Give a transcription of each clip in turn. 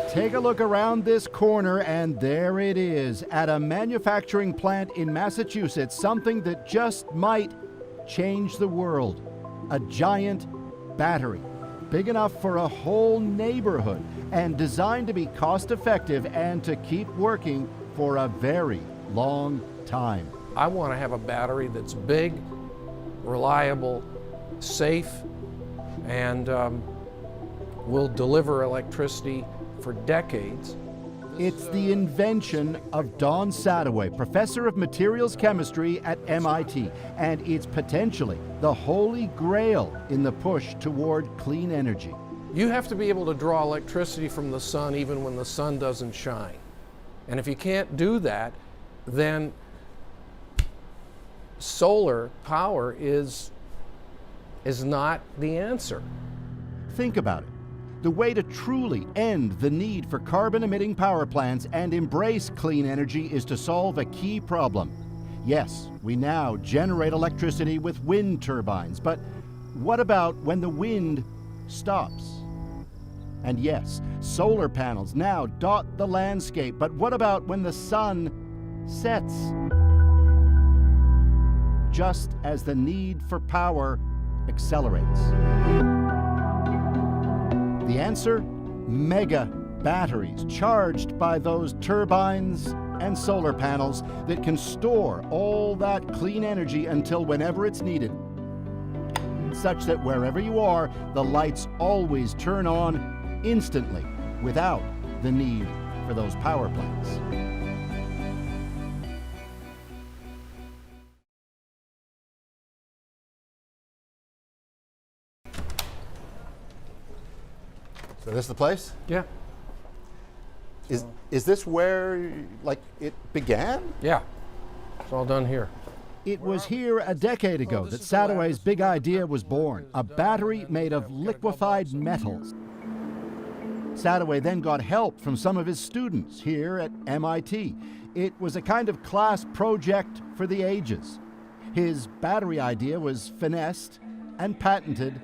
Take a look around this corner, and there it is, at a manufacturing plant in Massachusetts, something that just might change the world. A giant battery, big enough for a whole neighborhood, and designed to be cost-effective and to keep working for a very long time. I want to have a battery that's big, reliable, safe, and will deliver electricity for decades. It's the invention of Don Sadoway, professor of materials chemistry at MIT, and it's potentially the holy grail in the push toward clean energy. You have to be able to draw electricity from the sun even when the sun doesn't shine. And if you can't do that, then solar power is not the answer. Think about it. The way to truly end the need for carbon-emitting power plants and embrace clean energy is to solve a key problem. Yes, we now generate electricity with wind turbines, but what about when the wind stops? And yes, solar panels now dot the landscape, but what about when the sun sets? Just as the need for power accelerates. The answer? Mega batteries charged by those turbines and solar panels that can store all that clean energy until whenever it's needed, such that wherever you are, the lights always turn on instantly without the need for those power plants. So this is the place? Yeah. Is this where, like, it began? Yeah. It's all done here. It was here a decade ago that Sadoway's big idea was born, a battery made of liquefied metals. Sadoway then got help from some of his students here at MIT. It was a kind of class project for the ages. His battery idea was finessed and patented,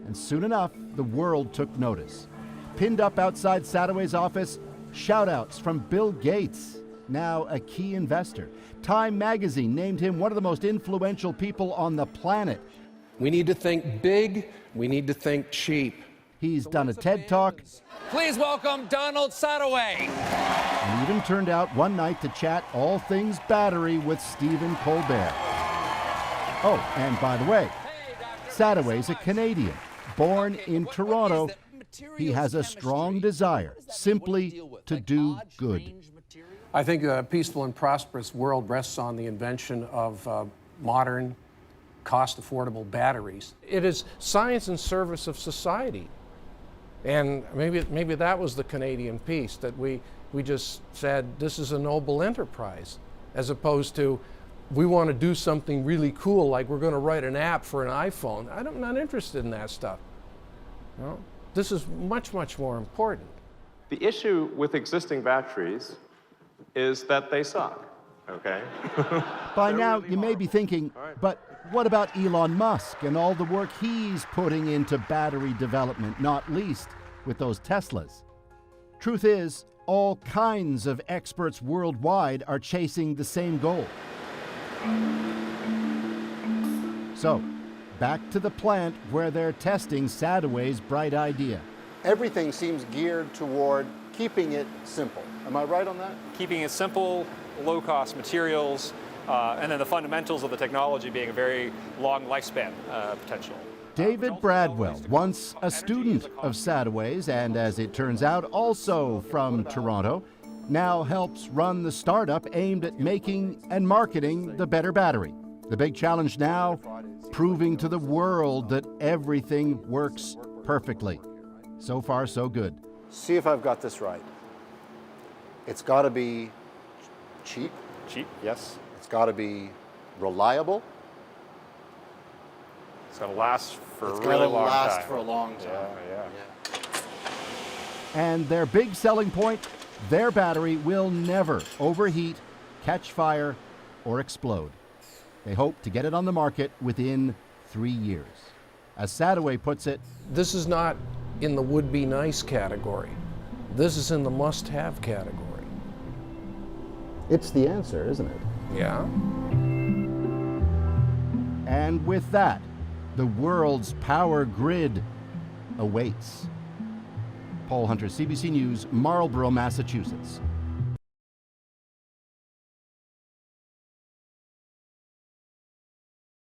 and soon enough, the world took notice. Pinned up outside Sadoway's office, shout-outs from Bill Gates, now a key investor. Time magazine named him one of the most influential people on the planet. We need to think big, we need to think cheap. He's done a TED Talk. Please welcome Donald Sadoway. And even turned out one night to chat all things battery with Stephen Colbert. Oh, and by the way, Sadoway's a Canadian, born in Toronto. He has a strong desire simply to do good. I think a peaceful and prosperous world rests on the invention of modern, cost-affordable batteries. It is science in service of society. And maybe that was the Canadian piece, that we just said, this is a noble enterprise, as opposed to, we want to do something really cool, like we're going to write an app for an iPhone. I'm not interested in that stuff. No? This is much, much more important. The issue with existing batteries is that they suck, okay? By now, you may be thinking, but what about Elon Musk and all the work he's putting into battery development, not least with those Teslas? Truth is, all kinds of experts worldwide are chasing the same goal. So, back to the plant where they're testing Sadoway's bright idea. Everything seems geared toward keeping it simple. Am I right on that? Keeping it simple, low-cost materials, and then the fundamentals of the technology being a very long lifespan potential. David Bradwell, once a student of Sadoway's, and as it turns out, also from Toronto, now helps run the startup aimed at making and marketing the better battery. The big challenge now, proving to the world that everything works perfectly. So far, so good. See if I've got this right. It's got to be cheap. Cheap, yes. It's got to be reliable. It's going to last for It's a really got to long time. last for a long time. Yeah. And their big selling point, their battery will never overheat, catch fire, or explode. They hope to get it on the market within 3 years. As Sadoway puts it, This is not in the would-be nice category. This is in the must-have category. It's the answer, isn't it? Yeah. And with that, the world's power grid awaits. Paul Hunter, CBC News, Marlborough, Massachusetts.